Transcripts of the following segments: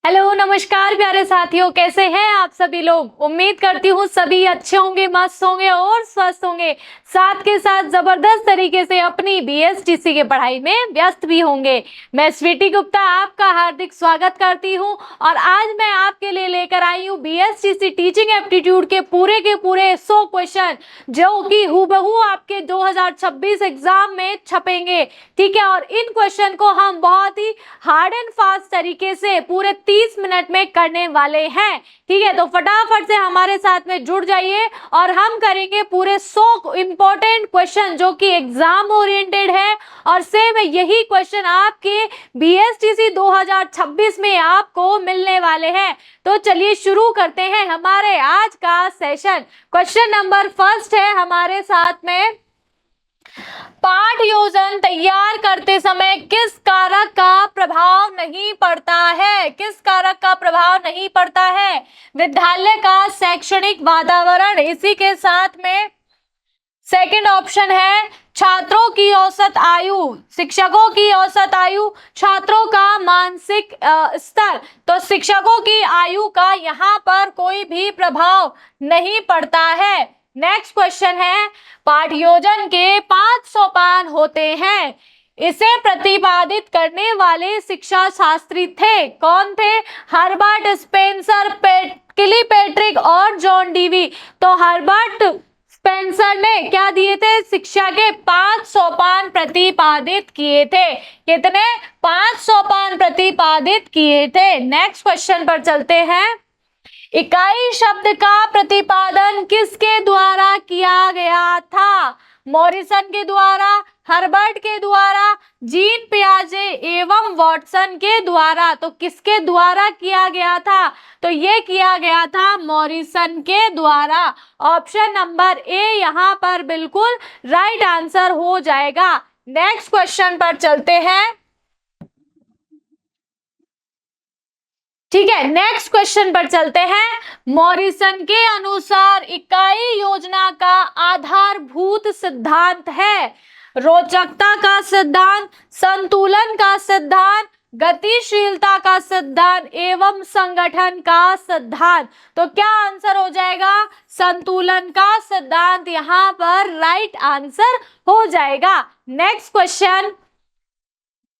Hello नमस्कार प्यारे साथियों, कैसे हैं आप सभी लोग। उम्मीद करती हूँ सभी अच्छे होंगे, मस्त होंगे और स्वस्थ होंगे। साथ के साथ जबरदस्त तरीके से अपनी बीएसटीसी के पढ़ाई में व्यस्त भी होंगे। मैं स्वीटी गुप्ता आपका हार्दिक स्वागत करती हूँ और आज मैं आपके लिए लेकर आई हूँ बीएसटीसी टीचिंग एप्टीट्यूड के पूरे 100 क्वेश्चन जो कि हूबहू आपके 2026 एग्जाम में छपेंगे। ठीक है, और इन क्वेश्चन को हम बहुत ही हार्ड एंड फास्ट तरीके से पूरे 30 मिनट में करने वाले हैं। ठीक है, तो फटाफट से हमारे साथ में जुड़ जाइए और हम करेंगे पूरे 100 इंपॉर्टेंट क्वेश्चन जो कि एग्जाम ओरिएंटेड है और सेम यही क्वेश्चन आपके बीएसटीसी 2026 में आपको मिलने वाले हैं। तो चलिए शुरू करते हैं हमारे आज का सेशन। क्वेश्चन नंबर फर्स्ट है हमारे साथ में, पाठ योजना तैयार करते समय किस कारक का प्रभाव नहीं पड़ता है? किस कारक का प्रभाव नहीं पड़ता है? विद्यालय का शैक्षणिक वातावरण, इसी के साथ में सेकंड ऑप्शन है छात्रों की औसत आयु, शिक्षकों की औसत आयु, छात्रों का मानसिक स्तर। तो शिक्षकों की आयु का यहाँ पर कोई भी प्रभाव नहीं पड़ता है। नेक्स्ट क्वेश्चन है, पाठ योजना के 5 सोपान होते हैं, इसे प्रतिपादित करने वाले शिक्षा शास्त्री थे। कौन थे? हर्बर्ट स्पेंसर, किलीपैट्रिक और जॉन डीवी। तो हर्बर्ट स्पेंसर ने क्या दिए थे? शिक्षा के 5 सोपान प्रतिपादित किए थे। कितने? 5 सोपान प्रतिपादित किए थे। नेक्स्ट क्वेश्चन पर चलते हैं, इकाई शब्द का प्रतिपादन किसके द्वारा किया गया था? मॉरिसन के द्वारा, हर्बर्ट के द्वारा, जीन पियाजे एवं वॉटसन के द्वारा। तो किसके द्वारा किया गया था? तो ये किया गया था मॉरिसन के द्वारा। ऑप्शन नंबर ए यहाँ पर बिल्कुल राइट आंसर हो जाएगा। नेक्स्ट क्वेश्चन पर चलते हैं। ठीक है, नेक्स्ट क्वेश्चन पर चलते हैं। मॉरिसन के अनुसार इकाई योजना का आधारभूत सिद्धांत है रोचकता का सिद्धांत, संतुलन का सिद्धांत, गतिशीलता का सिद्धांत एवं संगठन का सिद्धांत। तो क्या आंसर हो जाएगा? संतुलन का सिद्धांत यहाँ पर राइट आंसर हो जाएगा। नेक्स्ट क्वेश्चन,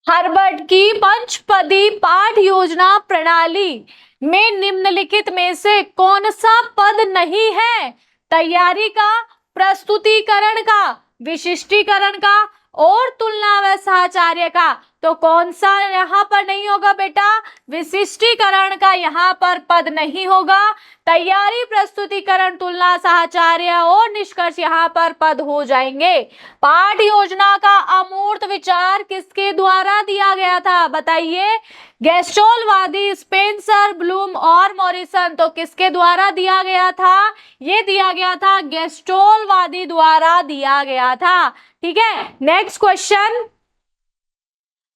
हार्वर्ड की पंचपदी पाठ योजना प्रणाली में निम्नलिखित में से कौन सा पद नहीं है? तैयारी का, प्रस्तुतिकरण का, विशिष्टीकरण का और तुलना व साहचर्य का। तो कौन सा यहाँ पर नहीं होगा बेटा? विशिष्टीकरण का यहाँ पर पद नहीं होगा। तैयारी, प्रस्तुतिकरण, तुलना, साहचर्य और निष्कर्ष यहाँ पर पद हो जाएंगे। पाठ योजना का अमूर्त विचार किसके द्वारा दिया गया था? बताइए। गेस्टोलवादी, स्पेंसर, ब्लूम और मॉरिसन। तो किसके द्वारा दिया गया था? ये दिया गया था गेस्टोलवादी द्वारा दिया गया था। ठीक है, नेक्स्ट क्वेश्चन,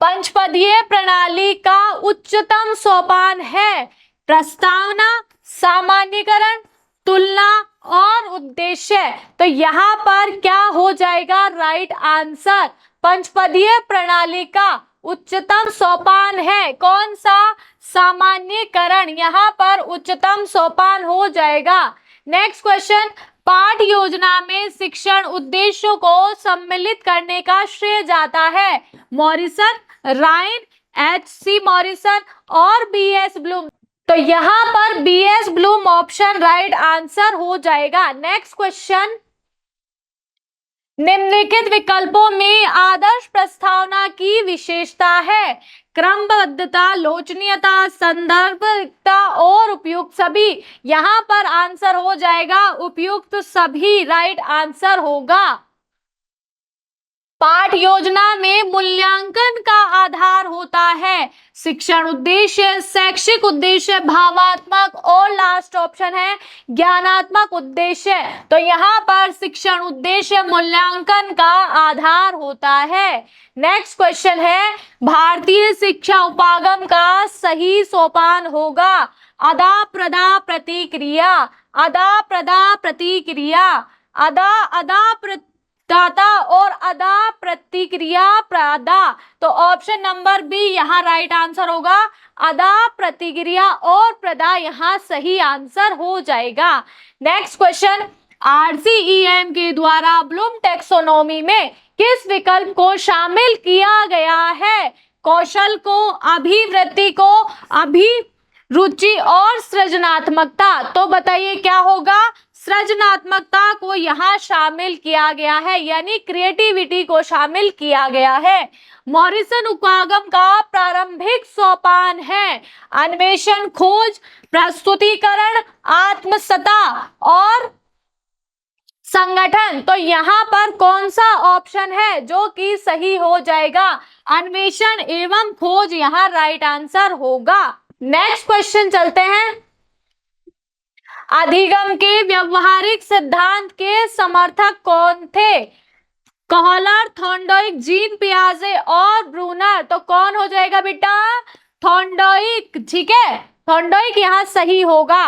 पंचपदीय प्रणाली का उच्चतम सोपान है प्रस्तावना, सामान्यीकरण, तुलना और उद्देश्य। तो यहाँ पर क्या हो जाएगा राइट आंसर? पंचपदीय प्रणाली का उच्चतम सोपान है कौन सा? सामान्यीकरण यहाँ पर उच्चतम सोपान हो जाएगा। नेक्स्ट क्वेश्चन, पाठ योजना में शिक्षण उद्देश्यों को सम्मिलित करने का श्रेय जाता है मॉरिसन, राइन, एच.सी. मॉरिसन और बी.एस. ब्लूम। तो यहाँ पर B S. Bloom option right answer हो जाएगा। नेक्स्ट क्वेश्चन, निम्नलिखित विकल्पों में आदर्श प्रस्तावना की विशेषता है? क्रमबद्धता, लोचनीयता, संदर्भिकता और उपयुक्त सभी। यहाँ पर आंसर हो जाएगा उपयुक्त सभी राइट आंसर होगा। पाठ योजना में मूल्यांकन का आधार होता है शिक्षण उद्देश्य, शैक्षिक उद्देश्य, भावात्मक और लास्ट ऑप्शन है ज्ञानात्मक उद्देश्य। तो यहाँ पर शिक्षण उद्देश्य मूल्यांकन का आधार होता है। नेक्स्ट क्वेश्चन है, भारतीय शिक्षा उपागम का सही सोपान होगा अदा प्रदा प्रतिक्रिया, अदा प्रदा प्रतिक्रिया, अदा अदा दाता और अदा प्रतिक्रिया प्रदा। तो ऑप्शन नंबर बी यहाँ राइट आंसर होगा। अदा प्रतिक्रिया और प्रदा यहाँ सही आंसर हो जाएगा। नेक्स्ट क्वेश्चन, RCEM के द्वारा ब्लूम टैक्सोनॉमी में किस विकल्प को शामिल किया गया है? कौशल को, अभिवृत्ति को, अभिरुचि और सृजनात्मकता। तो बताइए क्या होगा? सृजनात्मकता को यहाँ शामिल किया गया है, यानी क्रिएटिविटी को शामिल किया गया है। मॉरिसन उपागम का प्रारंभिक सोपान है अन्वेषण, खोज, प्रस्तुतिकरण, आत्मसत्ता और संगठन। तो यहाँ पर कौन सा ऑप्शन है जो कि सही हो जाएगा? अन्वेषण एवं खोज यहाँ राइट आंसर होगा। नेक्स्ट क्वेश्चन चलते हैं। अधिगम के व्यवहारिक सिद्धांत के समर्थक कौन थे? कॉहलर, थॉर्नडाइक, जीन पियाजे और ब्रूनर। तो कौन हो जाएगा बेटा? थॉर्नडाइक। ठीक है, थॉर्नडाइक यहाँ सही होगा।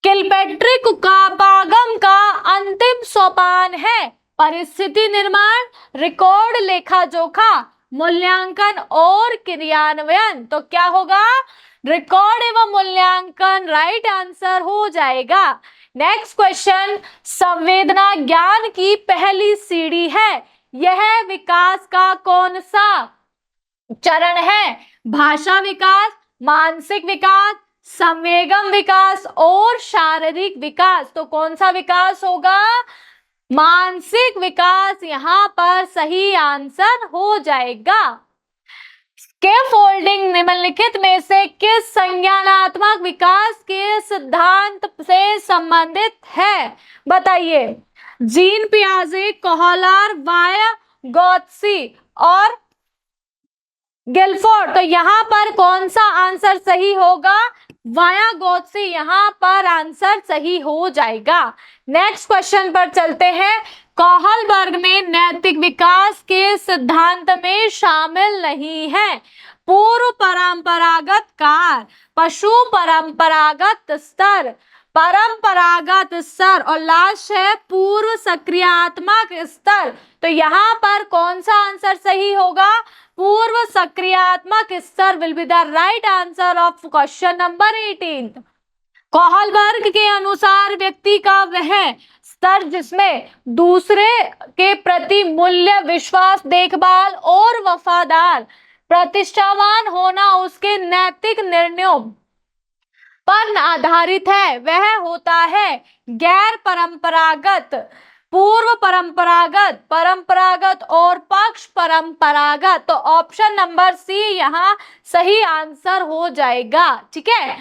किलपैट्रिक उपागम का अंतिम सोपान है परिस्थिति निर्माण, रिकॉर्ड लेखा जोखा, मूल्यांकन और क्रियान्वयन। तो क्या होगा? रिकॉर्ड एवं मूल्यांकन राइट आंसर हो जाएगा। नेक्स्ट क्वेश्चन, संवेदना ज्ञान की पहली सीढ़ी है, यह विकास का कौन सा चरण है? भाषा विकास, मानसिक विकास, संवेगम विकास और शारीरिक विकास। तो कौन सा विकास होगा? मानसिक विकास यहाँ पर सही आंसर हो जाएगा। स्कैफोल्डिंग निम्नलिखित में से किस संज्ञानात्मक विकास के सिद्धांत से संबंधित है? बताइए। जीन पियाजे, कॉहलर, वायगोत्स्की और गिलफोर्ड। तो यहाँ पर कौन सा आंसर सही होगा? वायगोत्स्की यहाँ पर आंसर सही हो जाएगा। नेक्स्ट क्वेश्चन पर चलते हैं। कॉहलबर्ग में नैतिक विकास के सिद्धांत में शामिल नहीं है पूर्व परंपरागत कार, पशु परंपरागत स्तर, परंपरागत स्तर और लास्ट है पूर्व सक्रियात्मक स्तर। तो यहाँ पर कौन सा आंसर सही होगा? पूर्व सक्रियात्मक स्तर will be the right answer of question number 18। कॉहलबर्ग के अनुसार व्यक्ति का वह स्तर जिसमें दूसरे के प्रति मूल्य, विश्वास, देखभाल और वफादार, प्रतिष्ठावान होना उसके नैतिक निर्णयों पर आधारित है, वह होता है गैर परंपरागत, पूर्व परंपरागत, परंपरागत और पक्ष परंपरागत। तो ऑप्शन नंबर सी यहाँ सही आंसर हो जाएगा। ठीक है,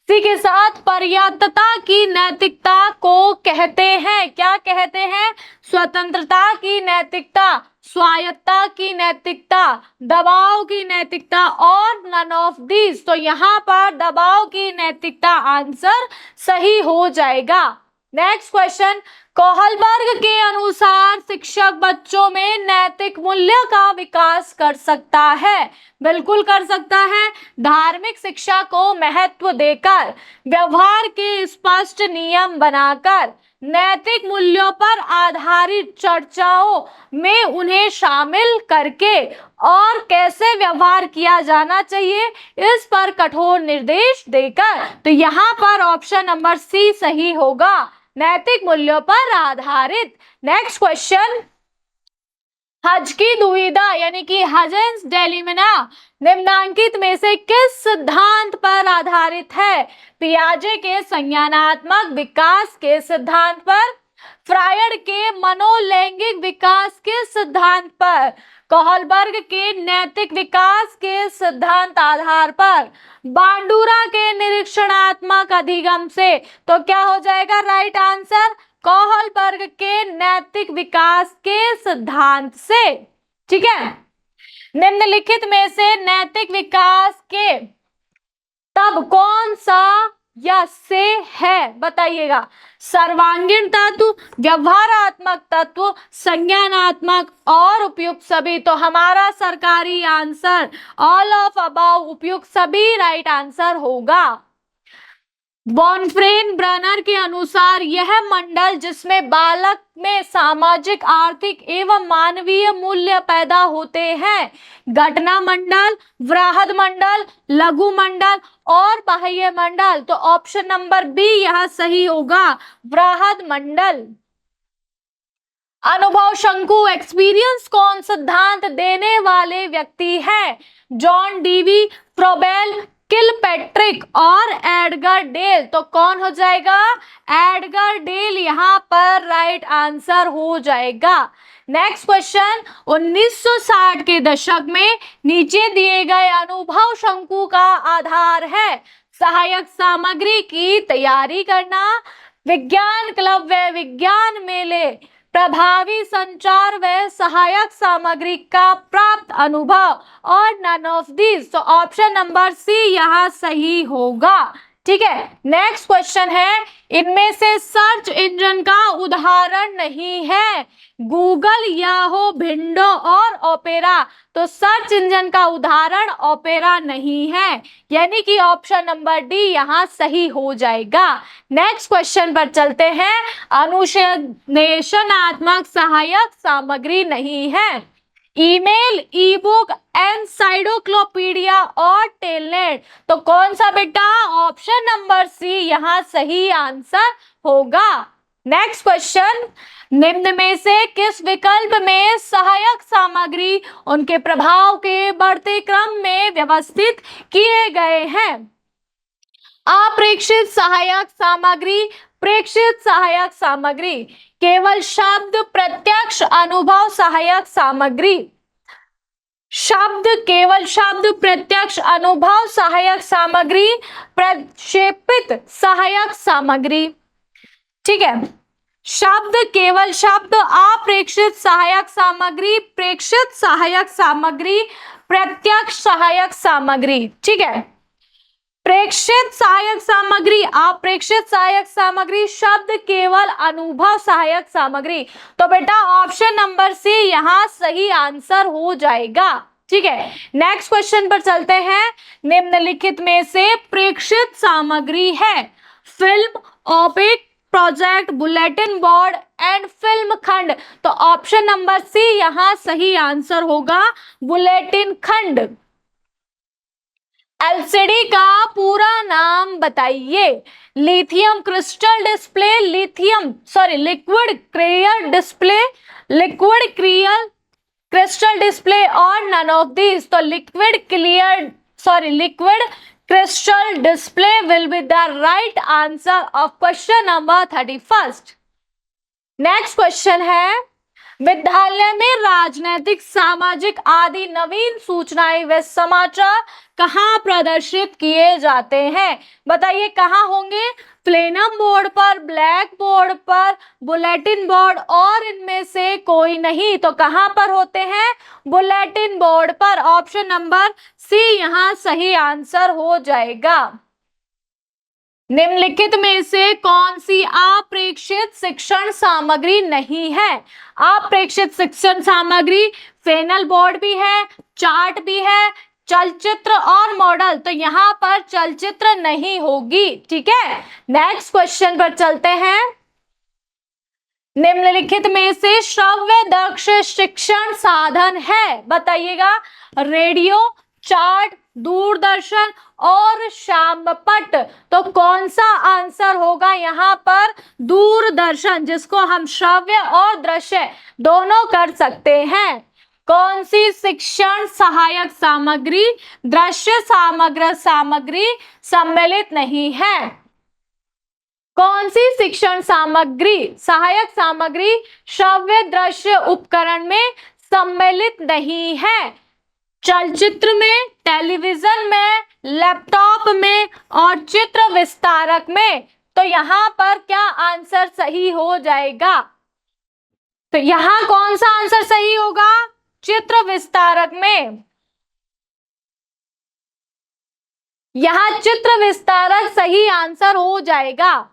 इसी के साथ पर्याप्तता की नैतिकता को कहते हैं, क्या कहते हैं? स्वतंत्रता की नैतिकता, स्वायत्तता की नैतिकता, दबाव की नैतिकता और नन ऑफ दिस। तो यहाँ पर दबाव की नैतिकता आंसर सही हो जाएगा। नेक्स्ट क्वेश्चन, कॉहलबर्ग के अनुसार शिक्षक बच्चों में नैतिक मूल्य का विकास कर सकता है। बिल्कुल कर सकता है। धार्मिक शिक्षा को महत्व देकर, व्यवहार के स्पष्ट नियम बनाकर, नैतिक मूल्यों पर आधारित चर्चाओं में उन्हें शामिल करके और कैसे व्यवहार किया जाना चाहिए इस पर कठोर निर्देश देकर। तो यहाँ पर ऑप्शन नंबर सी सही होगा, नैतिक मूल्यों पर आधारित। नेक्स्ट क्वेश्चन, हज की दुविधा यानी कि हजेंस डिलेमा निम्नांकित में से किस सिद्धांत पर आधारित है? पियाजे के संज्ञानात्मक विकास के सिद्धांत पर, फ्रायड के मनोलैंगिक विकास के सिद्धांत पर, कॉहलबर्ग के नैतिक विकास के सिद्धांत आधार पर, बांडुरा के निरीक्षणात्मक अधिगम से। तो क्या हो जाएगा राइट आंसर? कॉहलबर्ग के नैतिक विकास के सिद्धांत से। ठीक है, निम्नलिखित में से नैतिक विकास के तब कौन सा या से है? बताइएगा। सर्वांगीण तत्व, व्यवहारात्मक तत्व, संज्ञानात्मक और उपयुक्त सभी। तो हमारा सरकारी आंसर ऑल ऑफ अबव, उपयुक्त सभी राइट आंसर होगा। बॉनफ्रेन ब्रनर के अनुसार यह मंडल जिसमें बालक में सामाजिक, आर्थिक एवं मानवीय मूल्य पैदा होते हैं? घटना मंडल, वृहद मंडल, लघु मंडल और बाह्य मंडल। तो ऑप्शन नंबर बी यहाँ सही होगा, वृहद मंडल। अनुभव शंकु एक्सपीरियंस कौन सिद्धांत देने वाले व्यक्ति हैं? जॉन डीवी, फ्रोबेल, किलपैट्रिक और एडगर डेल। तो कौन हो जाएगा? एडगर डेल यहाँ पर राइट आंसर हो जाएगा। नेक्स्ट क्वेश्चन, 1960 के दशक में नीचे दिए गए अनुभव शंकु का आधार है? सहायक सामग्री की तैयारी करना, विज्ञान क्लब व विज्ञान मेले, प्रभावी संचार व सहायक सामग्री का प्राप्त अनुभव और नन ऑफ दिस। तो ऑप्शन नंबर सी यहाँ सही होगा। ठीक है, नेक्स्ट क्वेश्चन है, इनमें से सर्च इंजन का उदाहरण नहीं है? गूगल, याहू, भिंडो और ओपेरा। तो सर्च इंजन का उदाहरण ओपेरा नहीं है, यानी कि ऑप्शन नंबर डी यहाँ सही हो जाएगा। नेक्स्ट क्वेश्चन पर चलते हैं, अनुसंधानात्मक सहायक सामग्री नहीं है? ईमेल, ई बुक, एनसाइक्लोपीडिया और टेलनेट। तो कौन सा बेटा? ऑप्शन नंबर सी यहाँ सही आंसर होगा। नेक्स्ट क्वेश्चन, निम्न में से किस विकल्प में सहायक सामग्री उनके प्रभाव के बढ़ते क्रम में व्यवस्थित किए गए हैं? अप्रेक्षित सहायक सामग्री, प्रेक्षित सहायक सामग्री, केवल शब्द, प्रत्यक्ष अनुभव सहायक सामग्री। शब्द, केवल शब्द, प्रत्यक्ष अनुभव सहायक सामग्री, प्रक्षेपित सहायक सामग्री। ठीक है, शब्द, केवल शब्द, अप्रेक्षित सहायक सामग्री, प्रेक्षित सहायक सामग्री, प्रत्यक्ष सहायक सामग्री। ठीक है, प्रेक्षित सहायक सामग्री, अप्रेक्षित सहायक सामग्री, शब्द, केवल अनुभव सहायक सामग्री। तो बेटा ऑप्शन नंबर सी यहाँ सही आंसर हो जाएगा। ठीक है, नेक्स्ट क्वेश्चन पर चलते हैं, निम्नलिखित में से प्रेक्षित सामग्री है? Film, opaque, project, bulletin board and film खंड। तो ऑप्शन नंबर सी यहाँ सही आंसर होगा, बुलेटिन खंड। एलसीडी का पूरा नाम बताइए? Lithium crystal display, liquid clear display, liquid clear crystal display और नन ऑफ दिस। तो liquid crystal display will be the right answer of question number 31। Next question है, विद्यालय में राजनैतिक, सामाजिक आदि नवीन सूचनाएं व समाचार कहाँ प्रदर्शित किए जाते हैं? बताइए कहाँ होंगे? प्लेनम बोर्ड पर, ब्लैक बोर्ड पर, बुलेटिन बोर्ड और इनमें से कोई नहीं। तो कहाँ पर होते हैं? बुलेटिन बोर्ड पर। ऑप्शन नंबर सी यहाँ सही आंसर हो जाएगा। निम्नलिखित में से कौन सी अप्रेक्षित शिक्षण सामग्री नहीं है? अप्रेक्षित शिक्षण सामग्री, फेनल बोर्ड भी है, चार्ट भी है, चलचित्र और मॉडल। तो यहाँ पर चलचित्र नहीं होगी। ठीक है, नेक्स्ट क्वेश्चन पर चलते हैं, निम्नलिखित में से श्रव्य दक्ष शिक्षण साधन है? बताइएगा, रेडियो, चार्ट, दूरदर्शन और श्यामपट्ट। तो कौन सा आंसर होगा यहाँ पर? दूरदर्शन, जिसको हम श्रव्य और दृश्य दोनों कर सकते हैं। कौन सी शिक्षण सहायक सामग्री दृश्य समग्र सामग्री सम्मिलित नहीं है? कौन सी शिक्षण सामग्री सहायक सामग्री श्रव्य दृश्य उपकरण में सम्मिलित नहीं है? चलचित्र में, टेलीविजन में, लैपटॉप में और चित्र विस्तारक में। तो यहाँ पर क्या आंसर सही हो जाएगा? तो यहाँ कौन सा आंसर सही होगा? चित्र विस्तारक में। यहाँ चित्र विस्तारक सही आंसर हो जाएगा।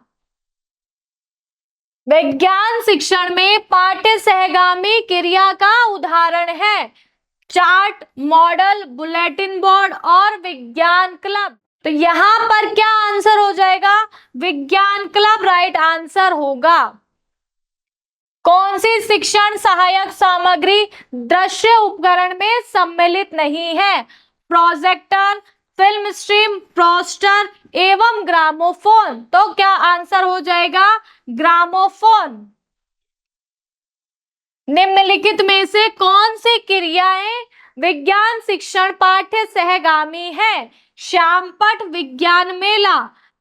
विज्ञान शिक्षण में पाठ्य सहगामी क्रिया का उदाहरण है? चार्ट, मॉडल, बुलेटिन बोर्ड और विज्ञान क्लब। तो यहाँ पर क्या आंसर हो जाएगा? विज्ञान क्लब राइट आंसर होगा। कौन सी शिक्षण सहायक सामग्री दृश्य उपकरण में सम्मिलित नहीं है? प्रोजेक्टर, फिल्म स्ट्रीम, पोस्टर एवं ग्रामोफोन। तो क्या आंसर हो जाएगा? ग्रामोफोन। निम्नलिखित में से कौन सी क्रियाएं विज्ञान शिक्षण पाठ्य सहगामी है? श्यामपट्ट, विज्ञान मेला,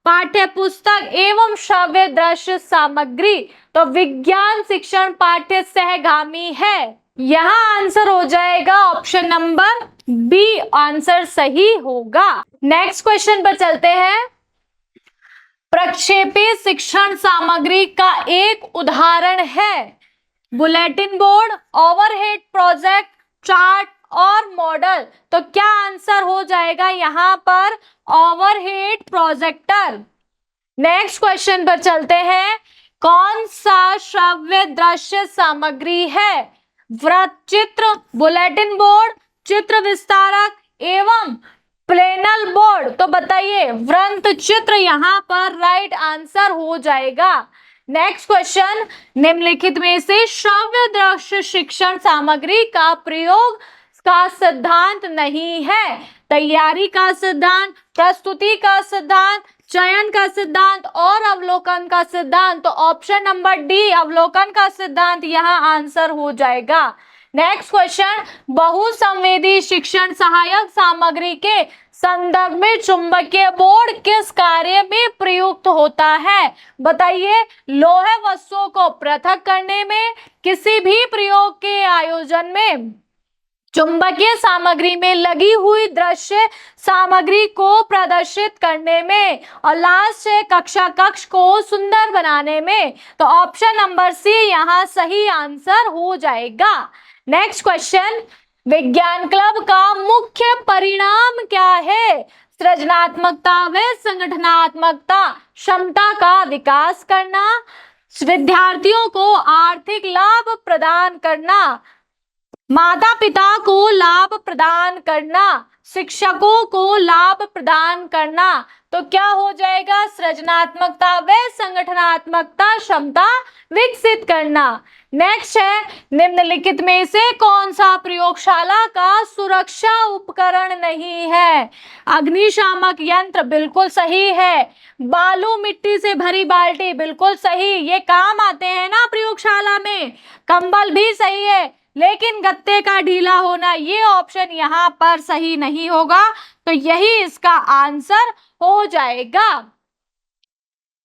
पाठ्य पुस्तक एवं श्रव्य दृश्य सामग्री। तो विज्ञान शिक्षण पाठ्य सहगामी है। यहाँ आंसर हो जाएगा ऑप्शन नंबर बी, आंसर सही होगा। नेक्स्ट क्वेश्चन पर चलते हैं। प्रक्षेपी शिक्षण सामग्री का एक उदाहरण है bulletin board, overhead project, chart और मॉडल। तो क्या आंसर हो जाएगा यहाँ पर? Overhead projector. नेक्स्ट क्वेश्चन पर चलते हैं। कौन सा श्रव्य दृश्य सामग्री है? वृत्त चित्र, बुलेटिन बोर्ड, चित्र विस्तारक एवं प्लेनल बोर्ड। तो बताइए, वृत्त चित्र यहाँ पर राइट आंसर हो जाएगा। नेक्स्ट क्वेश्चन, निम्नलिखित में से श्रव्य दृश्य शिक्षण सामग्री का प्रयोग का सिद्धांत नहीं है? तैयारी का सिद्धांत, प्रस्तुति का सिद्धांत, चयन का सिद्धांत और अवलोकन का सिद्धांत। तो ऑप्शन नंबर डी, अवलोकन का सिद्धांत यहाँ आंसर हो जाएगा। नेक्स्ट क्वेश्चन, बहुसंवेदी शिक्षण सहायक सामग्री के संदर्भ में चुंबकीय बोर्ड किस कार्य में प्रयुक्त होता है? बताइए, लौह वस्तुओं को पृथक करने में, किसी भी प्रयोग के आयोजन में, चुंबकीय सामग्री में लगी हुई दृश्य सामग्री को प्रदर्शित करने में, और लास्ट है कक्षा कक्ष को सुंदर बनाने में। तो ऑप्शन नंबर सी यहाँ सही आंसर हो जाएगा। नेक्स्ट क्वेश्चन, विज्ञान क्लब का मुख्य परिणाम क्या है? सृजनात्मकता व संगठनात्मकता, क्षमता का विकास करना, विद्यार्थियों को आर्थिक लाभ प्रदान करना, माता पिता को लाभ प्रदान करना, शिक्षकों को लाभ प्रदान करना। तो क्या हो जाएगा? सृजनात्मकता व संगठनात्मकता, क्षमता विकसित करना। नेक्स्ट है, निम्नलिखित में से कौन सा प्रयोगशाला का सुरक्षा उपकरण नहीं है? अग्निशामक यंत्र, बिल्कुल सही है। बालू मिट्टी से भरी बाल्टी, बिल्कुल सही, ये काम आते हैं ना प्रयोगशाला में। कंबल भी सही है, लेकिन गत्ते का ढीला होना, ये ऑप्शन यहाँ पर सही नहीं होगा। तो यही इसका आंसर हो जाएगा।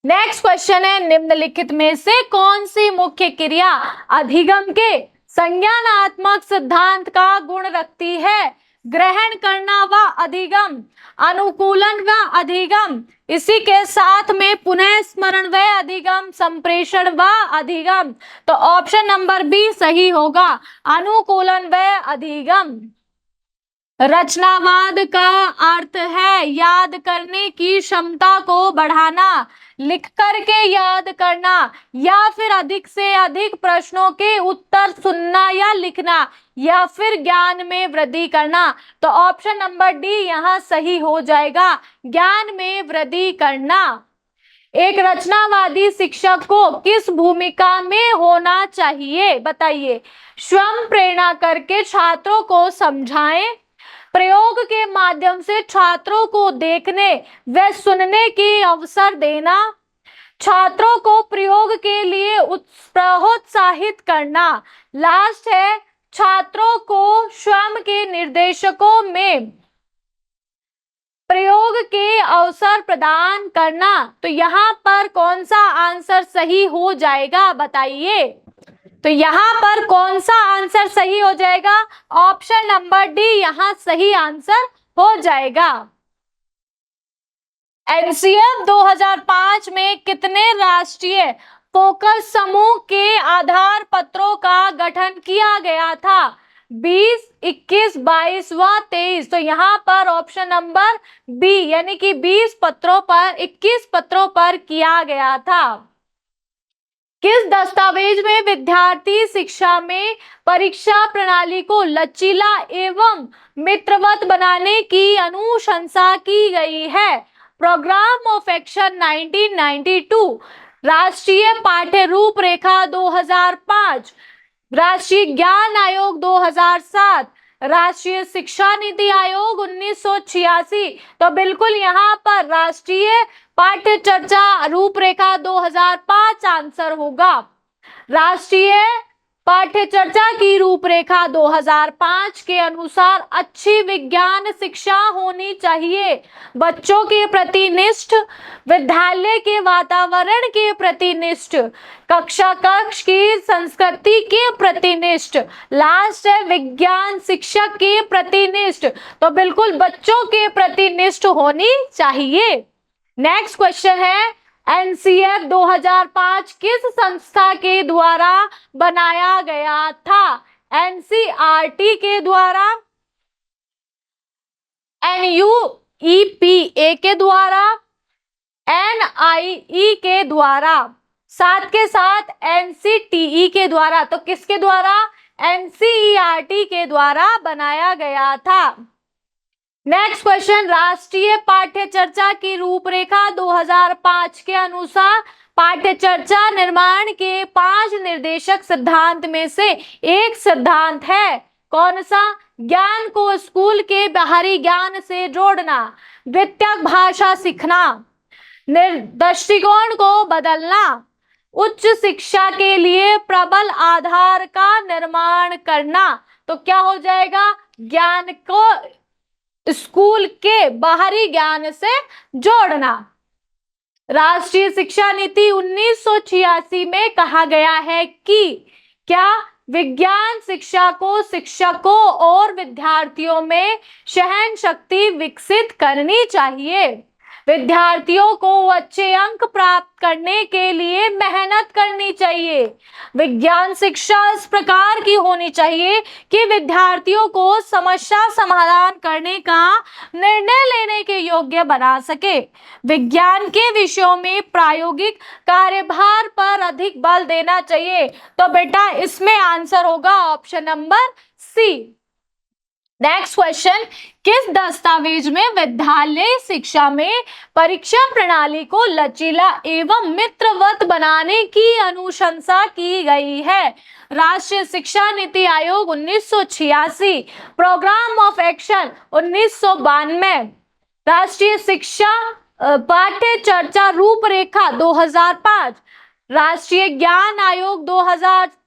नेक्स्ट क्वेश्चन है, निम्नलिखित में से कौन सी मुख्य क्रिया अधिगम के संज्ञानात्मक सिद्धांत का गुण रखती है? ग्रहण करना व अधिगम, अनुकूलन व अधिगम, इसी के साथ में पुनः स्मरण व अधिगम, संप्रेषण व अधिगम। तो ऑप्शन नंबर बी सही होगा, अनुकूलन व अधिगम। रचनावाद का अर्थ है याद करने की क्षमता को बढ़ाना, लिख करके याद करना, या फिर अधिक से अधिक प्रश्नों के उत्तर सुनना या लिखना, या फिर ज्ञान में वृद्धि करना। तो ऑप्शन नंबर डी यहाँ सही हो जाएगा, ज्ञान में वृद्धि करना। एक रचनावादी शिक्षक को किस भूमिका में होना चाहिए? बताइए, स्वयं प्रेरणा करके छात्रों को समझाएं, प्रयोग के माध्यम से छात्रों को देखने व सुनने की अवसर देना, छात्रों को प्रयोग के लिए प्रोत्साहित करना, लास्ट है छात्रों को स्वयं के निर्देशकों में प्रयोग के अवसर प्रदान करना। तो यहाँ पर कौन सा आंसर सही हो जाएगा? बताइए, तो यहाँ पर कौन सा आंसर सही हो जाएगा? ऑप्शन नंबर डी यहाँ सही आंसर हो जाएगा। एनसीएफ 2005 में कितने राष्ट्रीय फोकस समूह के आधार पत्रों का गठन किया गया था? 20, 21, 22 व 23। तो यहाँ पर ऑप्शन नंबर बी यानी कि 20 पत्रों पर 21 पत्रों पर किया गया था। किस दस्तावेज में विद्यार्थी शिक्षा में परीक्षा प्रणाली को लचीला एवं मित्रवत बनाने की अनुशंसा की गई है? प्रोग्राम ऑफ एक्शन 1992, राष्ट्रीय पाठ्य रूपरेखा 2005, राष्ट्रीय ज्ञान आयोग 2007, राष्ट्रीय शिक्षा नीति आयोग 1986। तो बिल्कुल यहाँ पर राष्ट्रीय पाठ्य चर्चा रूपरेखा 2005 आंसर होगा। राष्ट्रीय पाठ्य चर्चा की रूपरेखा 2005 के अनुसार अच्छी विज्ञान शिक्षा होनी चाहिए, बच्चों के प्रति निष्ठ, विद्यालय के वातावरण के प्रति निष्ठ, कक्ष की संस्कृति के प्रति निष्ठ, लास्ट है विज्ञान शिक्षक के प्रति निष्ठ। तो बिल्कुल बच्चों के प्रति निष्ठ होनी चाहिए। नेक्स्ट क्वेश्चन है, एनसीएफ 2005 किस संस्था के द्वारा बनाया गया था? एनसीईआरटी के द्वारा, एनयूईपीए के द्वारा, एनआईई के द्वारा, साथ के साथ एनसीटीई के द्वारा। तो किसके द्वारा? एनसीईआरटी के द्वारा बनाया गया था। नेक्स्ट क्वेश्चन, राष्ट्रीय पाठ्य चर्चा की रूपरेखा 2005 के अनुसार पाठ्य चर्चा निर्माण के 5 निर्देशक सिद्धांत में से एक सिद्धांत है, कौन सा? ज्ञान को स्कूल के बाहरी ज्ञान से जोड़ना, द्वितीयक भाषा सीखना, दृष्टिकोण को बदलना, उच्च शिक्षा के लिए प्रबल आधार का निर्माण करना। तो क्या हो जाएगा? ज्ञान को स्कूल के बाहरी ज्ञान से जोड़ना। राष्ट्रीय शिक्षा नीति 1986 में कहा गया है कि क्या? विज्ञान शिक्षा को शिक्षकों और विद्यार्थियों में सहन शक्ति विकसित करनी चाहिए, विद्यार्थियों को अच्छे अंक प्राप्त करने के लिए मेहनत करनी चाहिए। विज्ञान शिक्षा इस प्रकार की होनी चाहिए कि विद्यार्थियों को समस्या समाधान करने का निर्णय लेने के योग्य बना सके। विज्ञान के विषयों में प्रायोगिक कार्यभार पर अधिक बल देना चाहिए। तो बेटा इसमें आंसर होगा option number C. Next question, किस दस्तावेज में विद्यालय शिक्षा में परीक्षा प्रणाली को लचीला एवं मित्रवत बनाने की अनुशंसा की गई है? राष्ट्रीय शिक्षा NITI Aayog 1986, programme of action 1992, राष्ट्रीय शिक्षा पाठ्य चर्चा रूपरेखा 2005, राष्ट्रीय ज्ञान आयोग 2007।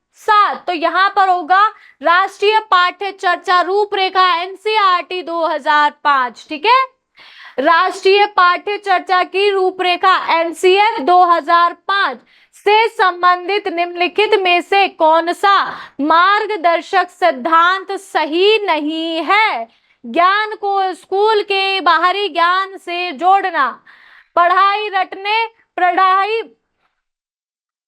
तो यहाँ पर होगा राष्ट्रीय पाठ्य चर्चा रूपरेखा एनसीईआरटी 2005। ठीक है, राष्ट्रीय पाठ्य चर्चा की रूपरेखा एनसीएफ 2005 से संबंधित निम्नलिखित में से कौन सा मार्गदर्शक सिद्धांत सही नहीं है? ज्ञान को स्कूल के बाहरी ज्ञान से जोड़ना,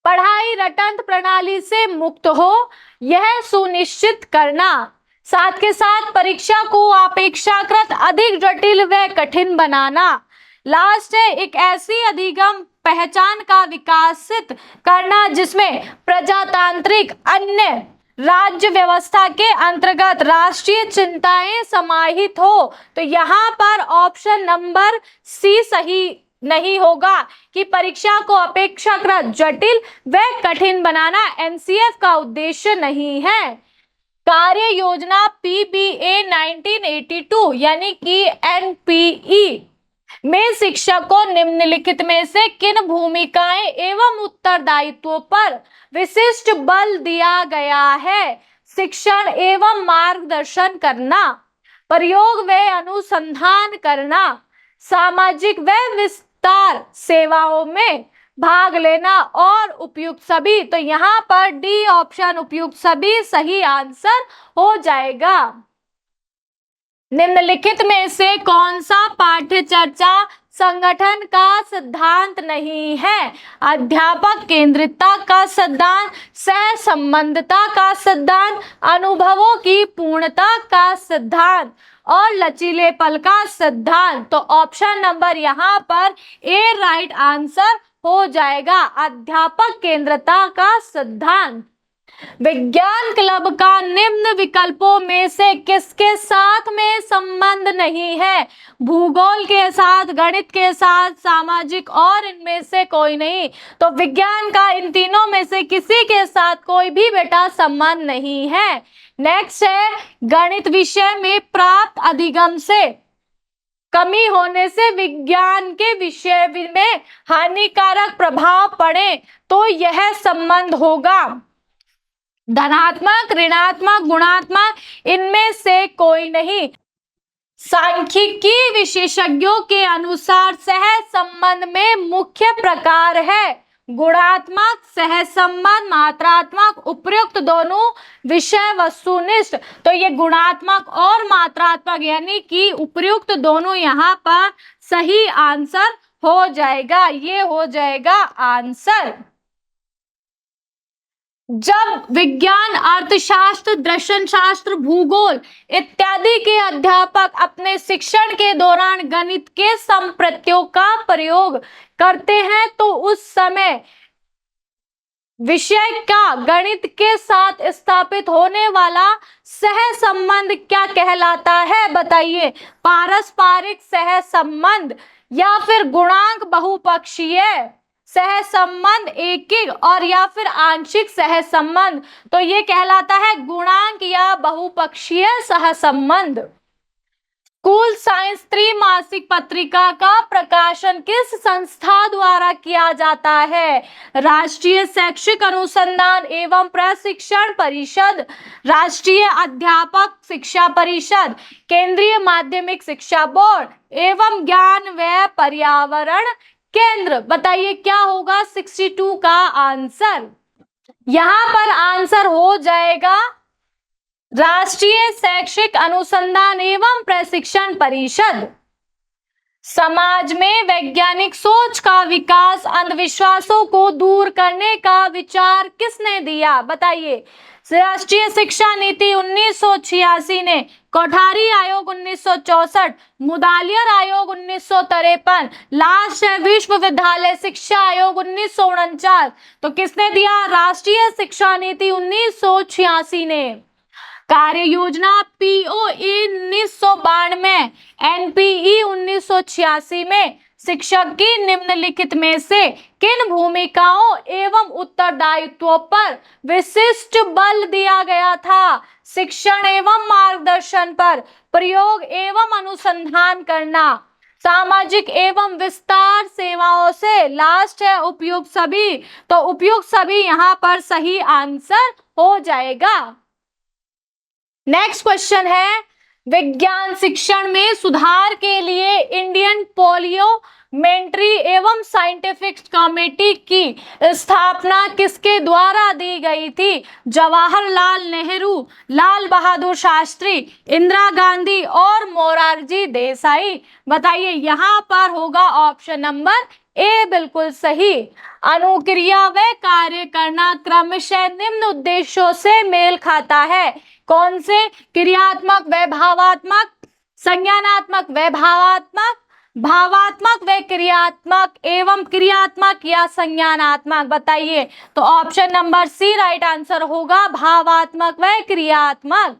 पढ़ाई रटंत प्रणाली से मुक्त हो यह सुनिश्चित करना, साथ के साथ परीक्षा को अपेक्षाकृत अधिक जटिल व कठिन बनाना, लास्ट है एक ऐसी अधिगम पहचान का विकसित करना जिसमें प्रजातांत्रिक अन्य राज्य व्यवस्था के अंतर्गत राष्ट्रीय चिंताएं समाहित हो। तो यहाँ पर ऑप्शन नंबर सी सही नहीं होगा कि परीक्षा को अपेक्षाकृत जटिल व कठिन बनाना एनसीएफ का उद्देश्य नहीं है। कार्य योजना पीबीए 1982 यानी कि एनपीई में शिक्षक को निम्नलिखित में से किन भूमिकाएं एवं उत्तरदायित्वों पर विशिष्ट बल दिया गया है? शिक्षण एवं मार्गदर्शन करना, प्रयोग व अनुसंधान करना, सामाजिक व विस्तार सेवाओं में भाग लेना और उपयुक्त सभी। तो यहाँ पर डी ऑप्शन उपयुक्त सभी सही आंसर हो जाएगा। निम्नलिखित में से कौन सा पाठ्य चर्चा संगठन का सिद्धांत नहीं है? अध्यापक केंद्रितता का सिद्धांत, सह संबंधता का सिद्धांत, अनुभवों की पूर्णता का सिद्धांत और लचीलेपन का सिद्धांत। तो ऑप्शन नंबर यहाँ पर ए राइट आंसर हो जाएगा, अध्यापक केंद्रितता का सिद्धांत। विज्ञान क्लब का निम्न विकल्पों में से किसके साथ में संबंध नहीं है? भूगोल के साथ, गणित के साथ, सामाजिक और इनमें से कोई नहीं। तो विज्ञान का इन तीनों में से किसी के साथ कोई भी बेटा संबंध नहीं है। नेक्स्ट है, गणित विषय में प्राप्त अधिगम से कमी होने से विज्ञान के विषय में हानिकारक प्रभाव पड़े तो यह संबंध होगा धनात्मक, ऋणात्मक, गुणात्मक, इनमें से कोई नहीं। सांख्यिकी विशेषज्ञों के अनुसार सहज संबंध में मुख्य प्रकार है गुणात्मक, सहज संबंध, मात्रात्मक, उपर्युक्त दोनों विषय वस्तुनिष्ठ। तो ये गुणात्मक और मात्रात्मक यानी कि उपर्युक्त दोनों यहाँ पर सही आंसर हो जाएगा, ये हो जाएगा आंसर। जब विज्ञान, अर्थशास्त्र, दर्शन शास्त्र, भूगोल इत्यादि के अध्यापक अपने शिक्षण के दौरान गणित के संप्रत्यों का प्रयोग करते हैं तो उस समय विषय का गणित के साथ स्थापित होने वाला सह संबंध क्या कहलाता है? बताइए। पारस्परिक सह संबंध या फिर गुणांक बहुपक्षीय सह संबंध, एकिक और या फिर आंशिक सह संबंध। तो ये कहलाता है गुणांक या बहुपक्षीय सह संबंध। स्कूल साइंस त्रैमासिक पत्रिका का प्रकाशन किस संस्था द्वारा किया जाता है? राष्ट्रीय शैक्षिक अनुसंधान एवं प्रशिक्षण परिषद, राष्ट्रीय अध्यापक शिक्षा परिषद, केंद्रीय माध्यमिक शिक्षा बोर्ड एवं ज्ञान व पर्यावरण केंद्र। बताइए क्या होगा 62 का आंसर? यहां पर आंसर हो जाएगा राष्ट्रीय शैक्षिक अनुसंधान एवं प्रशिक्षण परिषद। समाज में वैज्ञानिक सोच का विकास, अंधविश्वासों को दूर करने का विचार किसने दिया? बताइए। राष्ट्रीय शिक्षा नीति 1986 ने, कोठारी आयोग 1964, मुदालियर आयोग 1953, लास्ट है विश्वविद्यालय शिक्षा आयोग 1949। तो किसने दिया? राष्ट्रीय शिक्षा नीति 1986 ने। कार्य योजना पीओई 1992, एनपीई 1986 में शिक्षक की निम्नलिखित में से किन भूमिकाओं एवं उत्तरदायित्वों पर विशिष्ट बल दिया गया था? शिक्षण एवं मार्गदर्शन पर, प्रयोग एवं अनुसंधान करना, सामाजिक एवं विस्तार सेवाओं से, लास्ट है उपयुक्त सभी। तो उपयुक्त सभी यहाँ पर सही आंसर हो जाएगा। नेक्स्ट क्वेश्चन है, विज्ञान शिक्षण में सुधार के लिए इंडियन पार्लियामेंट्री एवं साइंटिफिक कमेटी की स्थापना किसके द्वारा दी गई थी? जवाहरलाल नेहरू, लाल बहादुर शास्त्री, इंदिरा गांधी और मोरारजी देसाई। बताइए यहाँ पर होगा ऑप्शन नंबर ए बिल्कुल सही। अनुक्रिया व कार्य करना क्रमशः निम्न उद्देश्यों से मेल खाता है। कौन से? क्रियात्मक व भावात्मक, संज्ञानात्मक व भावात्मक, भावात्मक व क्रियात्मक एवं क्रियात्मक या संज्ञानात्मक। बताइए। तो option number C right answer होगा, भावात्मक व क्रियात्मक।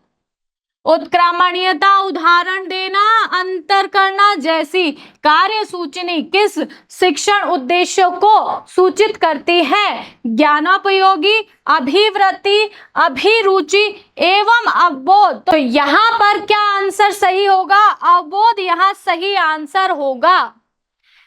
उत्क्रमणीयता, उदाहरण देना, अंतर करना जैसी कार्य सूचनी किस शिक्षण उद्देश्यों को सूचित करती है? ज्ञानोपयोगी, अभिवृत्ति, अभिरुचि एवं अवबोध। तो यहाँ पर क्या आंसर सही होगा? अवबोध यहाँ सही आंसर होगा।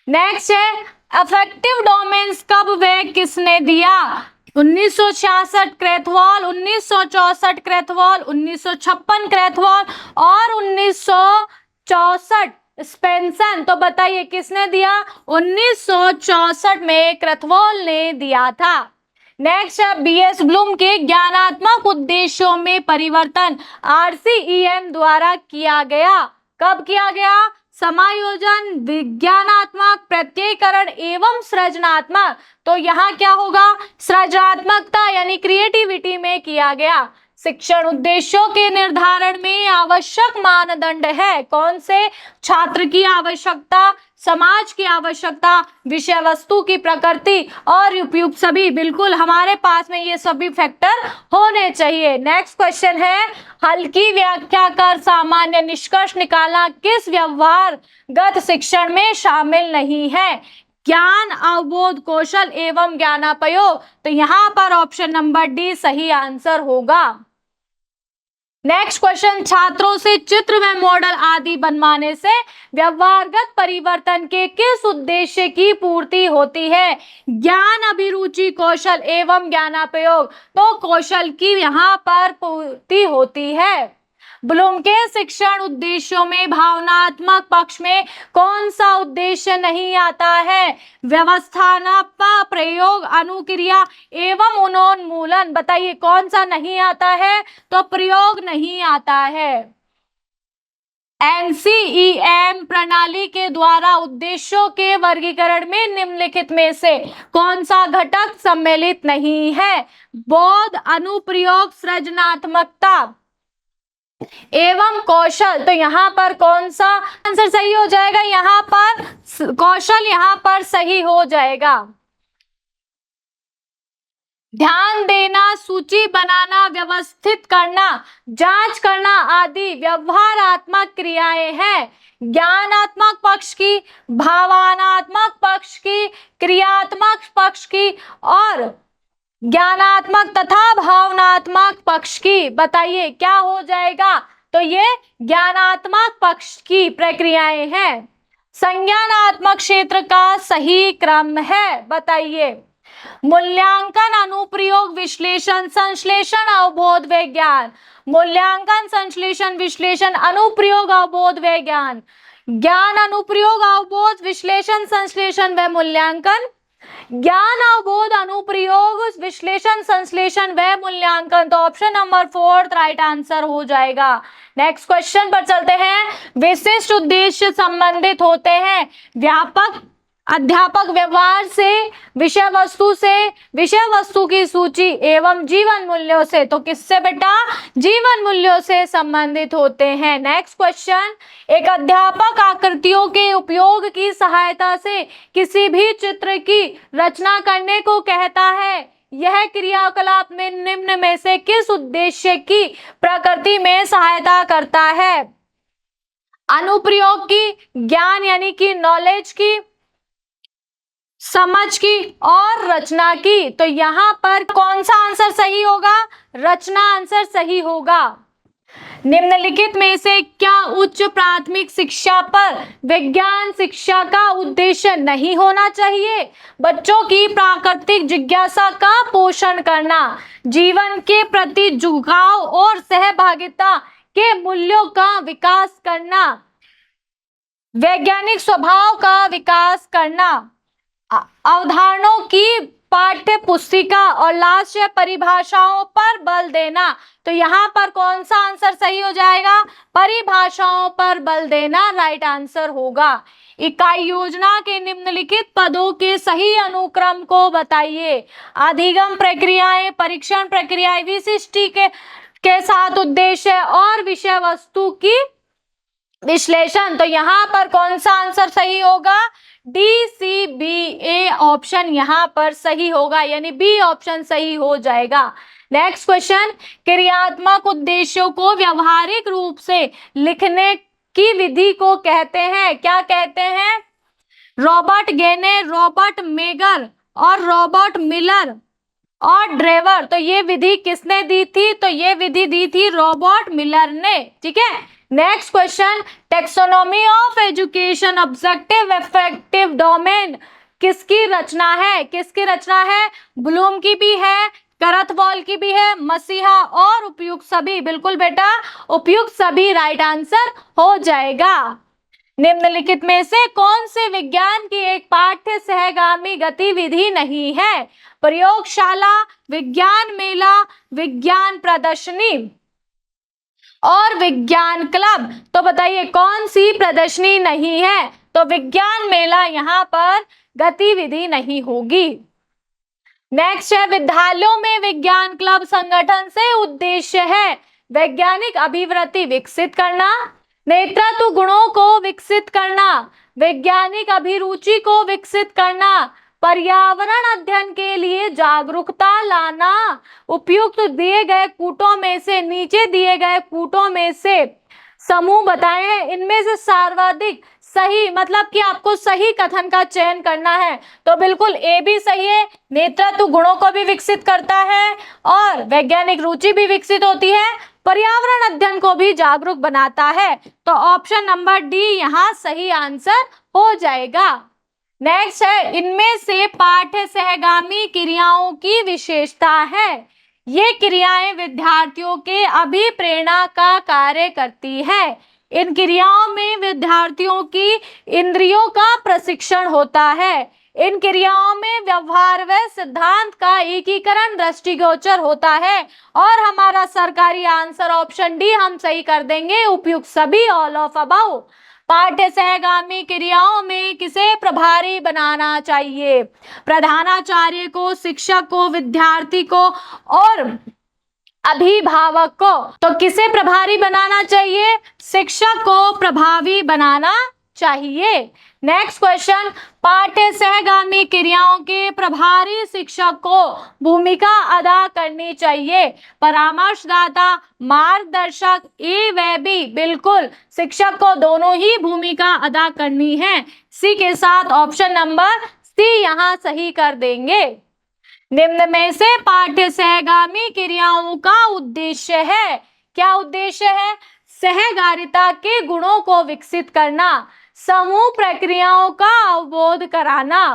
नेक्स्ट है, अफेक्टिव डोमेन्स कब व किसने दिया? 1966 क्रेथवॉल, 1964 क्रेथवॉल, 1956 क्रेथवॉल और 1964 स्पेंसन। तो बताइए किसने दिया? 1964 में क्रेथवॉल ने दिया था। नेक्स्ट है, बीएस ब्लूम के ज्ञानात्मक उद्देश्यों में परिवर्तन आरसीईएम द्वारा किया गया। कब किया गया? समायोजन, विज्ञानात्मक, प्रत्ययीकरण एवं सृजनात्मक। तो यहाँ क्या होगा? सृजनात्मकता यानी क्रिएटिविटी में किया गया। शिक्षण उद्देश्यों के निर्धारण में आवश्यक मानदंड है? कौन से? छात्र की आवश्यकता, समाज की आवश्यकता, विषय वस्तु की प्रकृति और उपयुक्त सभी। बिल्कुल हमारे पास में ये सभी फैक्टर होने चाहिए। नेक्स्ट क्वेश्चन है, हल की व्याख्या कर सामान्य निष्कर्ष निकालना किस व्यवहारगत शिक्षण में शामिल नहीं है? ज्ञान, अवबोध, कौशल एवं ज्ञानापयोग। तो यहाँ पर ऑप्शन नंबर डी सही आंसर होगा। नेक्स्ट क्वेश्चन, छात्रों से चित्र व मॉडल आदि बनवाने से व्यवहारगत परिवर्तन के किस उद्देश्य की पूर्ति होती है? ज्ञान, अभिरुचि, कौशल एवं ज्ञानापयोग। तो कौशल की यहाँ पर पूर्ति होती है। ब्लूम के शिक्षण उद्देश्यों में भावनात्मक पक्ष में कौन सा उद्देश्य नहीं आता है? व्यवस्थापन, प्रयोग, अनुक्रिया एवं उन्मूलन। बताइए कौन सा नहीं आता है? तो प्रयोग नहीं आता है। एनसीईएम प्रणाली के द्वारा उद्देश्यों के वर्गीकरण में निम्नलिखित में से कौन सा घटक सम्मिलित नहीं है? बोध, अनुप्रयोग, सृजनात्मकता एवं कौशल। तो यहाँ पर कौन सा आंसर सही हो जाएगा? यहाँ पर कौशल यहाँ पर सही हो जाएगा। ध्यान देना, सूची बनाना, व्यवस्थित करना, जांच करना आदि व्यवहारात्मक क्रियाएं हैं। ज्ञानात्मक पक्ष की, भावनात्मक पक्ष की, क्रियात्मक पक्ष की और ज्ञानात्मक तथा भावनात्मक पक्ष की। बताइए क्या हो जाएगा? तो ये ज्ञानात्मक पक्ष की प्रक्रियाएं हैं। संज्ञानात्मक क्षेत्र का सही क्रम है। बताइए मूल्यांकन, अनुप्रयोग, विश्लेषण, संश्लेषण, अवबोध, विज्ञान। मूल्यांकन, संश्लेषण, विश्लेषण, अनुप्रयोग, अवबोध, विज्ञान। ज्ञान, अनुप्रयोग, अवबोध, विश्लेषण, संश्लेषण व मूल्यांकन। ज्ञान, अवबोध, अनुप्रयोग, विश्लेषण, संश्लेषण व मूल्यांकन। तो ऑप्शन नंबर 4 राइट आंसर हो जाएगा। नेक्स्ट क्वेश्चन पर चलते हैं। विशिष्ट उद्देश्य संबंधित होते हैं व्यापक अध्यापक व्यवहार से, विषय वस्तु की सूची एवं जीवन मूल्यों से। तो किससे बेटा? जीवन मूल्यों से संबंधित होते हैं। नेक्स्ट क्वेश्चन, एक अध्यापक आकृतियों के उपयोग की सहायता से किसी भी चित्र की रचना करने को कहता है। यह क्रियाकलाप में निम्न में से किस उद्देश्य की प्रकृति में सहायता करता है? अनुप्रयोग की, ज्ञान यानी कि नॉलेज की, समझ की और रचना की। तो यहाँ पर कौन सा आंसर सही होगा? रचना आंसर सही होगा। निम्नलिखित में से क्या उच्च प्राथमिक शिक्षा पर विज्ञान शिक्षा का उद्देश्य नहीं होना चाहिए? बच्चों की प्राकृतिक जिज्ञासा का पोषण करना, जीवन के प्रति झुकाव और सहभागिता के मूल्यों का विकास करना, वैज्ञानिक स्वभाव का विकास करना, अवधारणाओं की पाठ्य पुस्तिका और लास्य परिभाषाओं पर बल देना। तो यहाँ पर कौन सा आंसर सही हो जाएगा? परिभाषाओं पर बल देना राइट आंसर होगा। इकाई योजना के निम्नलिखित पदों के सही अनुक्रम को बताइए। अधिगम प्रक्रियाएं, परीक्षण प्रक्रियाएं, विशिष्टि के साथ उद्देश्य और विषय वस्तु की विश्लेषण। तो यहाँ पर कौन सा आंसर सही होगा? DCBA ऑप्शन यहाँ पर सही होगा, यानी बी ऑप्शन सही हो जाएगा। नेक्स्ट क्वेश्चन, क्रियात्मक उद्देश्यों को व्यवहारिक रूप से लिखने की विधि को कहते हैं, क्या कहते हैं? रॉबर्ट गेने, रॉबर्ट मेगर और रॉबर्ट मिलर और ड्रेवर। तो ये विधि किसने दी थी? तो ये विधि दी थी रॉबर्ट मिलर ने। ठीक है। Next question, taxonomy of education objective affective domain किसकी रचना है? किसकी रचना है? ब्लूम की भी है, करथवॉल की भी है, मसीहा और उपयुक्त सभी। बिल्कुल बेटा उपयुक्त सभी राइट आंसर हो जाएगा। निम्नलिखित में से कौन से विज्ञान की एक पाठ्य सहगामी गतिविधि नहीं है? प्रयोगशाला, विज्ञान मेला, विज्ञान प्रदर्शनी और विज्ञान क्लब। तो बताइए कौन सी प्रदर्शनी नहीं है? तो विज्ञान मेला यहाँ पर गतिविधि नहीं होगी। नेक्स्ट है विद्यालयों में विज्ञान क्लब संगठन से उद्देश्य है वैज्ञानिक अभिवृत्ति विकसित करना, नेतृत्व गुणों को विकसित करना, वैज्ञानिक अभिरुचि को विकसित करना, पर्यावरण अध्ययन के लिए जागरूकता लाना। उपयुक्त दिए गए कूटों में से नीचे दिए गए कूटों में से समूह बताए हैं, इनमें से सर्वाधिक सही मतलब कि आपको सही कथन का चयन करना है। तो बिल्कुल ए भी सही है, नेतृत्व गुणों को भी विकसित करता है और वैज्ञानिक रुचि भी विकसित होती है, पर्यावरण अध्ययन को भी जागरूक बनाता है। तो ऑप्शन नंबर डी यहाँ सही आंसर हो जाएगा। नेक्स्ट है इनमें से पाठ्य सहगामी क्रियाओं की विशेषता है। ये क्रियाएं विद्यार्थियों के अभिप्रेरणा का कार्य करती है। इन क्रियाओं में विद्यार्थियों की इंद्रियों का प्रशिक्षण होता है। इन क्रियाओं में व्यवहार व सिद्धांत का एकीकरण दृष्टिगोचर होता है। और हमारा सरकारी आंसर ऑप्शन डी हम सही कर देंगे, उपयुक्त सभी, ऑल ऑफ अबाउ। पाठ्य सहगामी क्रियाओं में किसे प्रभारी बनाना चाहिए? प्रधानाचार्य को, शिक्षक को, विद्यार्थी को और अभिभावक को। तो किसे प्रभारी बनाना चाहिए? शिक्षक को प्रभावी बनाना चाहिए। नेक्स्ट क्वेश्चन, पाठ्य सहगामी क्रियाओं के प्रभारी शिक्षक को भूमिका अदा करनी चाहिए। परामर्शदाता, मार्गदर्शक, ए व बी। बिल्कुल शिक्षक को दोनों ही भूमिका अदा करनी है। सी के साथ ऑप्शन नंबर सी यहाँ सही कर देंगे। निम्न में से पाठ्य सहगामी क्रियाओं का उद्देश्य है। क्या उद्देश्य है? सहकारिता के गुणों को विकसित करना, समूह प्रक्रियाओं का अवबोध कराना,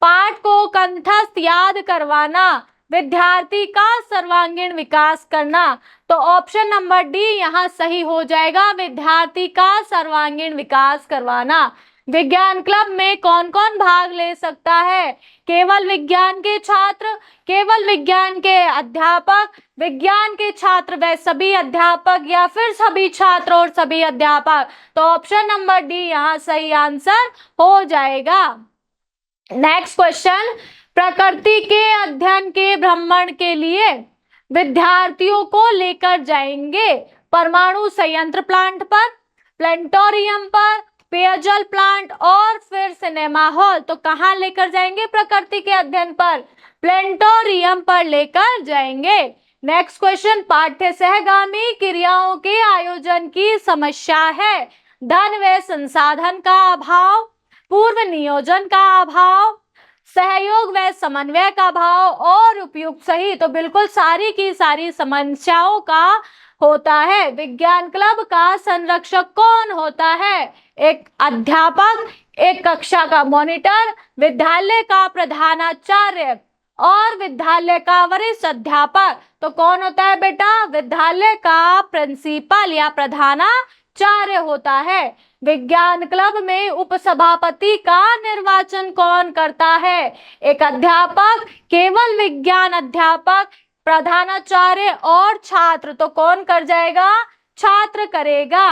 पाठ को कंठस्थ याद करवाना, विद्यार्थी का सर्वांगीण विकास करना। तो ऑप्शन नंबर डी यहाँ सही हो जाएगा, विद्यार्थी का सर्वांगीण विकास करवाना। विज्ञान क्लब में कौन कौन भाग ले सकता है? केवल विज्ञान के छात्र, केवल विज्ञान के अध्यापक, विज्ञान के छात्र व सभी अध्यापक, या फिर सभी छात्र और सभी अध्यापक। तो ऑप्शन नंबर डी यहाँ सही आंसर हो जाएगा। नेक्स्ट क्वेश्चन, प्रकृति के अध्ययन के भ्रमण के लिए विद्यार्थियों को लेकर जाएंगे परमाणु संयंत्र प्लांट पर, प्लांटोरियम पर, पेयजल प्लांट और फिर सिनेमा हॉल। तो कहाँ लेकर जाएंगे? प्रकृति के अध्ययन पर, प्लांटोरियम पर लेकर जाएंगे। नेक्स्ट क्वेश्चन, पाठ्य सहगामी क्रियाओं के आयोजन की समस्या है। धन व संसाधन का अभाव, पूर्व नियोजन का अभाव, सहयोग व समन्वय का अभाव और उपयुक्त सही। तो बिल्कुल सारी की सारी समस्याओं का होता है। विज्ञान क्लब का संरक्षक कौन होता है? एक अध्यापक, एक कक्षा का मॉनिटर, विद्यालय का प्रधानाचार्य और विद्यालय का वरिष्ठ अध्यापक। तो कौन होता है बेटा? विद्यालय का प्रिंसिपल या प्रधानाचार्य होता है। विज्ञान क्लब में उपसभापति का निर्वाचन कौन करता है? एक अध्यापक, केवल विज्ञान अध्यापक, प्रधानाचार्य और छात्र। तो कौन कर जाएगा? छात्र करेगा।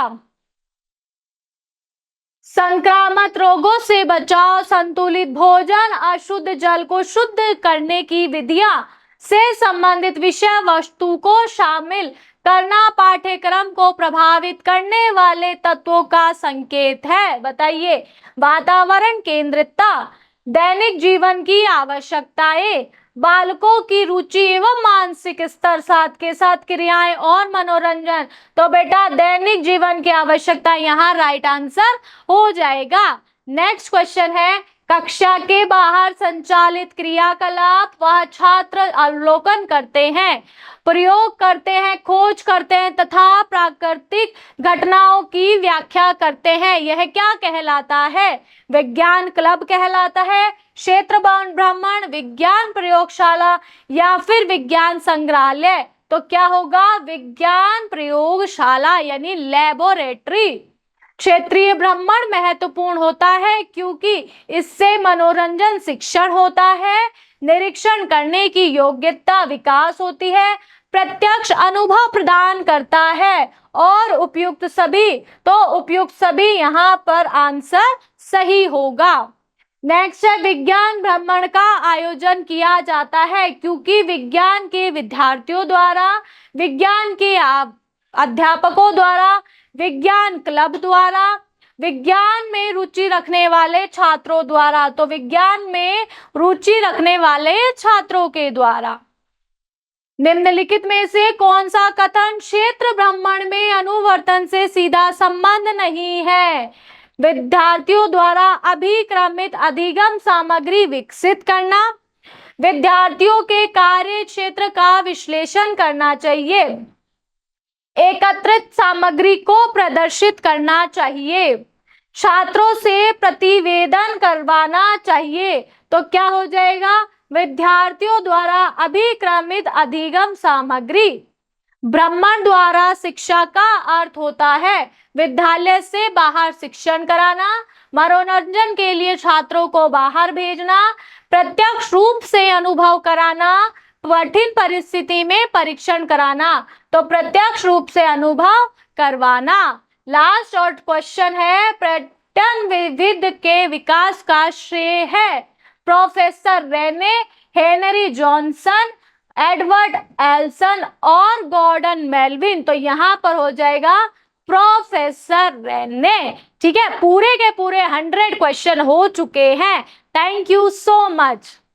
संक्रामक रोगों से बचाव, संतुलित भोजन, अशुद्ध जल को शुद्ध करने की विधियां से संबंधित विषय वस्तु को शामिल करना पाठ्यक्रम को प्रभावित करने वाले तत्वों का संकेत है। बताइए। वातावरण केंद्रितता, दैनिक जीवन की आवश्यकताएं, बालकों की रुचि एवं मानसिक स्तर, साथ के साथ क्रियाएं और मनोरंजन। तो बेटा दैनिक जीवन की आवश्यकता यहाँ राइट आंसर हो जाएगा। नेक्स्ट क्वेश्चन है, कक्षा के बाहर संचालित क्रियाकलाप वह छात्र अवलोकन करते हैं, प्रयोग करते हैं, खोज करते हैं तथा प्राकृतिक घटनाओं की व्याख्या करते हैं। यह क्या कहलाता है? विज्ञान क्लब कहलाता है, क्षेत्र भ्रमण, विज्ञान प्रयोगशाला या फिर विज्ञान संग्रहालय। तो क्या होगा? विज्ञान प्रयोगशाला यानी लैबोरेटरी। क्षेत्रीय भ्रमण महत्वपूर्ण होता है क्योंकि इससे मनोरंजन शिक्षण होता है, निरीक्षण करने की योग्यता विकास होती है, प्रत्यक्ष अनुभव प्रदान करता है और उपयुक्त सभी। तो उपयुक्त सभी यहाँ पर आंसर सही होगा। नेक्स्ट है विज्ञान भ्रमण का आयोजन किया जाता है क्योंकि विज्ञान के विद्यार्थियों द्वारा, विज्ञान के अध्यापकों द्वारा, विज्ञान क्लब द्वारा, विज्ञान में रुचि रखने वाले छात्रों द्वारा। तो विज्ञान में रुचि रखने वाले छात्रों के द्वारा। निम्नलिखित में से कौन सा कथन क्षेत्र भ्रमण में अनुवर्तन से सीधा संबंध नहीं है? विद्यार्थियों द्वारा अभिक्रमित अधिगम सामग्री विकसित करना, विद्यार्थियों के कार्य क्षेत्र का विश्लेषण करना चाहिए, एकत्रित सामग्री को प्रदर्शित करना चाहिए, छात्रों से प्रतिवेदन करवाना चाहिए। तो क्या हो जाएगा? विद्यार्थियों द्वारा अभिक्रमित अधिगम सामग्री। भ्रमण द्वारा शिक्षा का अर्थ होता है विद्यालय से बाहर शिक्षण कराना, मनोरंजन के लिए छात्रों को बाहर भेजना, प्रत्यक्ष रूप से अनुभव कराना, कठिन परिस्थिति में परीक्षण कराना। तो प्रत्यक्ष रूप से अनुभव करवाना। लास्ट और क्वेश्चन है, पर्यटन विविध के विकास का श्रेय है professor Rene, Henry Johnson, Edward Elson और गॉर्डन मेल्विन। तो यहाँ पर हो जाएगा प्रोफेसर रेने। ठीक है, पूरे के पूरे 100 क्वेश्चन हो चुके हैं। Thank you so much.